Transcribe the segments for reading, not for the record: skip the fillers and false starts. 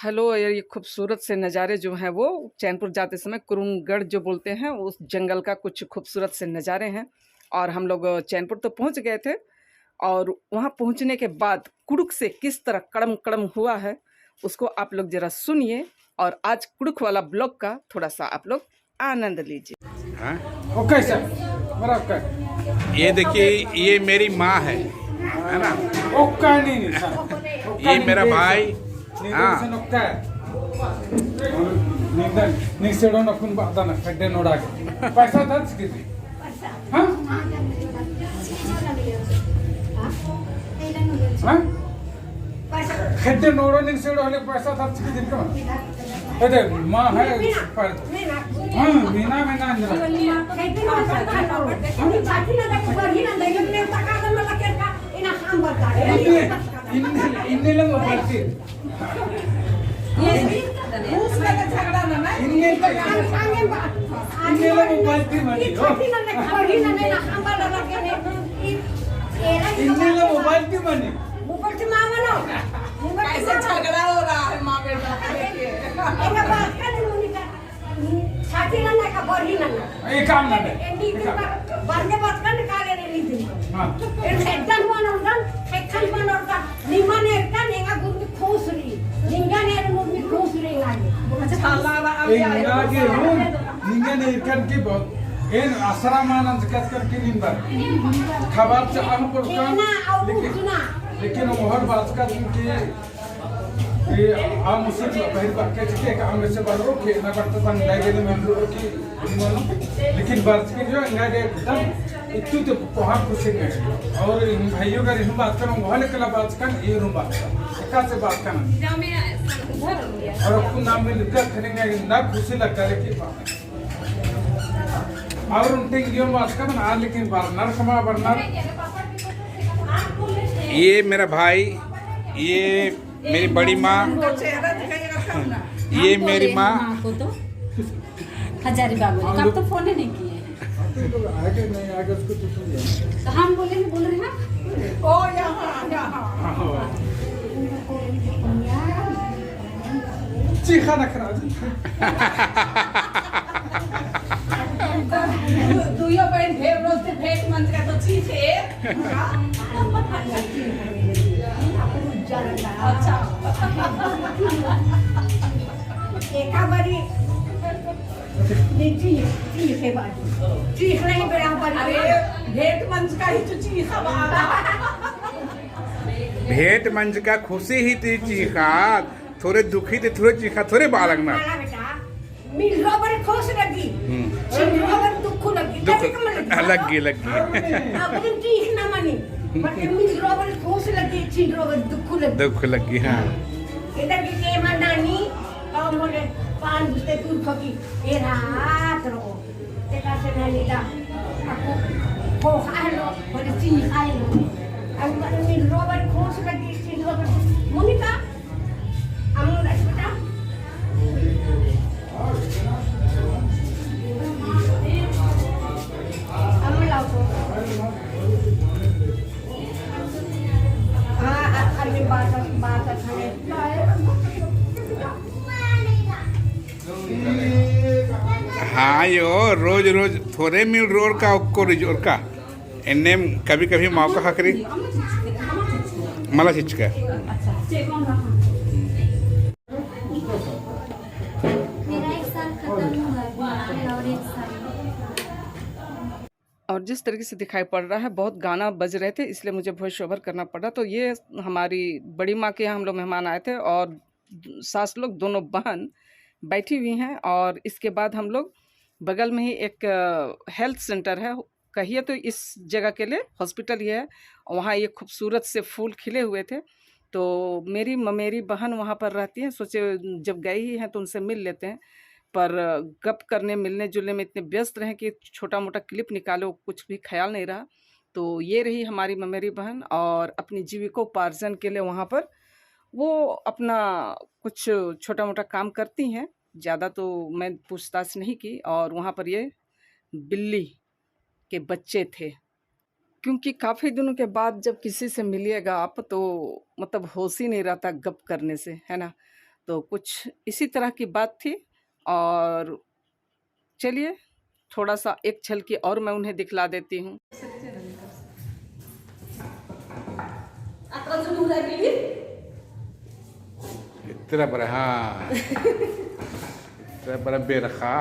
Hello यार, ये खूबसूरत से नज़ारे जो हैं वो चैनपुर जाते समय कुरुंगगढ़ जो बोलते हैं उस जंगल का कुछ खूबसूरत से नज़ारे हैं। और हम लोग चैनपुर तो पहुंच गए थे। और वहां पहुंचने के बाद कुड़ुक से किस तरह कड़म कड़म हुआ है उसको आप लोग जरा सुनिए। और आज कुड़ुक वाला ब्लॉग का थोड़ा सा आप लोग आनंद लीजिए। हाँ? ओके सर, बराबर। ये देखिए, ये मेरी माँ है ना। ओके नहीं सर, ये मेरा भाई। हाँ। ओके नहीं सेडो न कुन बात ना खड्डे नोड़ा के पैसा दर्ज कीजिए। हाँ हाँ खड्डे नोड़ो नहीं सेडो हले पैसा दर्ज कीजिए कम अरे माँ है पर हाँ बिना बिना अंदर इन्ने लोग बढ़ती मोबाइल क्यों बने कैसे झगड़ा हो रहा है माँ बेटा एक काम ना निंगे इरकन की बहुत इन आश्रमान अंजकत करके निंबर खबर से हम पर लेकिन मोहर बात का कि ये हम उसे पहले बात के कि हम से बालो के ना करता था नहीं गए में लोग की लेकिन बात के जो इंगा के एकदम इतनी तो बहुत खुशी है। और इन भाइयों का इन बात करना मोहल्ले के बात करना ये रूम बात करना से बात करना और आपको नाम में लिखकर खरीदने ना खुशी लगता है कि और उनके जीवन बात करना आज लेकिन बरनार कमा बरनार ये मेरा भाई, ये मेरी बड़ी माँ, ये मेरी माँ। हजारीबाग में कब तो फोन ही नहीं किए। आगे नहीं आगे उसको तो हम बोल रहे हैं ओ यहाँ चीखा न करा दुइयो बहन भेड़ रोज से भेंट मंच का तो चीज है। अच्छा एका बारी चीख है बाजी चीख नहीं बराबर अरे भेंट मंच का ही तो चीज भेंट मंच का खुशी ही थी चीखा, थोड़े दुखी थे थोड़े चीखा थोड़े बालक ना बेटा मिल बड़े खुश लगी दुख लगी लगी अब चीख ना मनी बट मिल बड़े खुश लगी दुख लगी। हाँ इधर की के मनानी और मोरे पान बुझते दूर खकी ए रात रो ते का से ना लीला aku को खाए लो बड़े चीख खाए लो अब मिल बड़े खुश लगी चीज मोनिका हम बेटा हम लाओ बात हाँ यो रोज रोज थोड़े मिल रोड का उनको रिजोर का इन्हें कभी कभी मौका हकरी मला चिचका और जिस तरीके से दिखाई पड़ रहा है बहुत गाना बज रहे थे इसलिए मुझे वॉइस ओवर करना पड़ा। तो ये हमारी बड़ी माँ के यहाँ हम लोग मेहमान आए थे और सास लोग दोनों बहन बैठी हुई हैं। और इसके बाद हम लोग बगल में ही एक हेल्थ सेंटर है, कहिए तो इस जगह के लिए हॉस्पिटल ही है। वहाँ ये खूबसूरत से फूल खिले हुए थे तो मेरी बहन वहाँ पर रहती हैं, सोचे जब गई ही हैं तो उनसे मिल लेते हैं। पर गप करने मिलने जुलने में इतने व्यस्त रहे कि छोटा मोटा क्लिप निकालो कुछ भी ख्याल नहीं रहा। तो ये रही हमारी मेरी बहन और अपनी जीविकोपार्जन के लिए वहाँ पर वो अपना कुछ छोटा मोटा काम करती हैं, ज़्यादा तो मैं पूछताछ नहीं की। और वहाँ पर ये बिल्ली के बच्चे थे, क्योंकि काफ़ी दिनों के बाद जब किसी से मिलिएगा आप तो मतलब होश ही नहीं रहता गप करने से, है ना। तो कुछ इसी तरह की बात थी। और चलिए थोड़ा सा एक झलकी और मैं उन्हें दिखला देती हूँ। इतना बड़ा, हाँ इतना बड़ा बेरखा।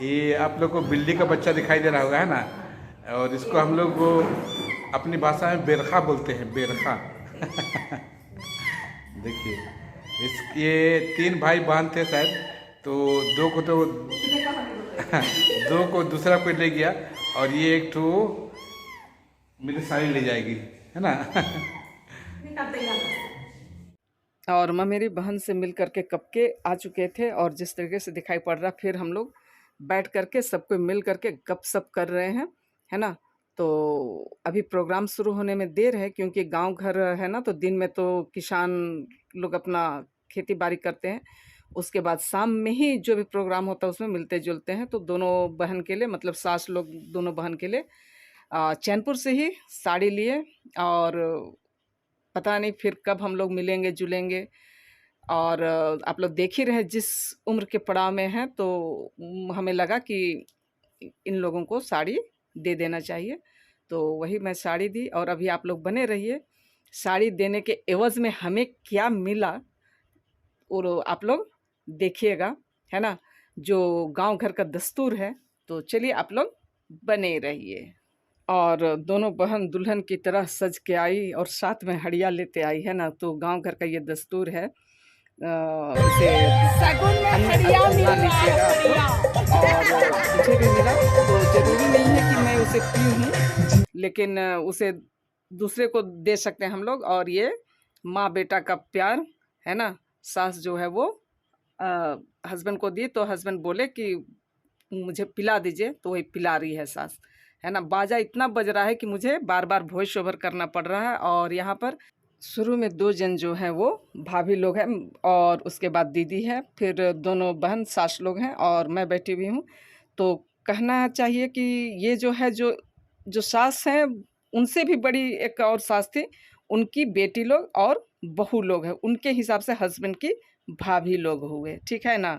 ये आप लोग को बिल्ली का बच्चा दिखाई दे रहा होगा, है ना, और इसको हम लोग वो अपनी भाषा में बेरखा बोलते हैं, बेरखा। देखिए ये 3 भाई बहन थे शायद, तो 2 को तो 2 को दूसरा कोई ले गया, और ये एक तो मेरी साड़ी ले जाएगी, है ना। और मैं मेरी बहन से मिल करके कब के आ चुके थे, और जिस तरीके से दिखाई पड़ रहा, फिर हम लोग बैठ करके सबको मिल करके गपशप कर रहे हैं, है ना। तो अभी प्रोग्राम शुरू होने में देर है, क्योंकि गांव घर है ना, तो दिन में तो किसान लोग अपना खेती बाड़ी करते हैं, उसके बाद शाम में ही जो भी प्रोग्राम होता है उसमें मिलते जुलते हैं। तो दोनों बहन के लिए, मतलब सास लोग दोनों बहन के लिए चैनपुर से ही साड़ी लिए, और पता नहीं फिर कब हम लोग मिलेंगे जुलेंगे। और आप लोग देख ही रहे जिस उम्र के पड़ाव में हैं, तो हमें लगा कि इन लोगों को साड़ी दे देना चाहिए, तो वही मैं साड़ी दी। और अभी आप लोग बने रहिए, साड़ी देने के एवज़ में हमें क्या मिला और आप लोग देखिएगा, है ना, जो गांव घर का दस्तूर है। तो चलिए आप लोग बने रहिए। और दोनों बहन दुल्हन की तरह सज के आई और साथ में हड़िया लेते आई, है ना। तो गांव घर का ये दस्तूर है, इसे अपना लीजिएगा आप लोग। और मुझे भी मिला, तो ज़रूरी नहीं है कि मैं उसे पीऊँ हूँ, लेकिन उसे दूसरे को दे सकते हैं हम लोग। और ये माँ बेटा का प्यार, है ना। सास जो है वो हस्बैंड को दी, तो हस्बैंड बोले कि मुझे पिला दीजिए, तो वही पिला रही है सास, है ना। बाजा इतना बज रहा है कि मुझे बार बार वॉइस ओवर करना पड़ रहा है। और यहाँ पर शुरू में 2 जन जो हैं वो भाभी लोग हैं, और उसके बाद दीदी है, फिर दोनों बहन सास लोग हैं, और मैं बैठी हुई हूँ। तो कहना चाहिए कि ये जो है, जो सास हैं, उनसे भी बड़ी एक और सास थी, उनकी बेटी लोग और बहू लोग हैं, उनके हिसाब से हस्बैंड की भाभी लोग हुए, ठीक है ना।